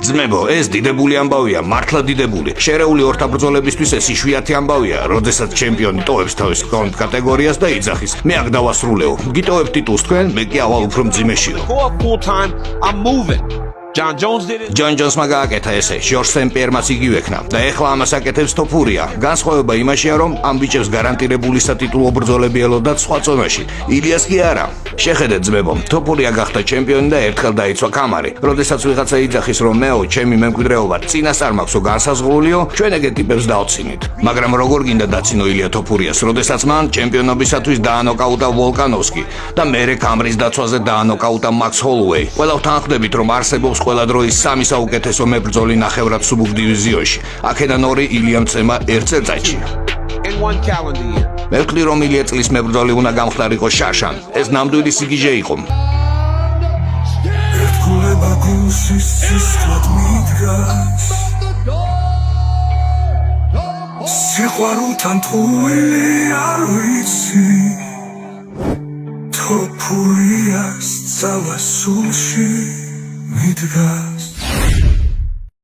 ძმებო, ეს დიდებული ამბავია, მართლა დიდებული. შერეული ორთაბრძოლებისთვის ეს იშვიათი ამბავია, როდესაც ჩემპიონი ტოვებს თავის კატეგორიას და იძახის. მე აქ დავასრულეო. გიტოვებ ტიტულს თქვენ, მე კი ავალ უფრო მძიმეშიო. ჯონ ჯონსმა გააკეთა ესე, ჟორჟ სენ-პიერმაც იგივე ექნა და ეხლა ამას აკეთებს თოფურია. განსხვავება იმაშია, რომ ამ ბიჭებს გარანტირებული სატიტულო ბრძოლები ელოდათ სხვა წონაში. ილიას კი არა. შეხედეთ ძმებო, თოფურია გახდა ჩემპიონი და ერთხელ დაიცვა კამარი. როდესაც ვიღაცა იძახის, რომ მეო, ჩემი მემკვიდრეობა წინასწარ მაქვსო განსაზღვრულიო, ჩვენ ეგეთ ტიპებს დავცინით. მაგრამ როგორ გინდა დაცინო ილია თოფურიას, როდესაც მან ჩემპიონობისათვის დაანოკაუტა ვოლკანოვსკი და მერე კამრის დაცვაზე დაანოკაუტა მაქს ჰოლუეი. ყველა ვთანხმდებით, რომ არსებობს ყველა დროის სამი საუკეთესო მებრძოლი ნახევრად სუბუქ დივიზიონში. აქედან ორი ილიამ წემა ერთ წელიწადში. მე ვთვლი, რომ ილია წლის მებრძოლი უნდა გამხდარიყო შარშან. ეს ნამდვილი სიგიჟე იყო. ერთგულება გულსის სისხლად მიდგას სიყვარულთან თვლილი არ ვიცი თოფურიას ძალა სულში მიდგას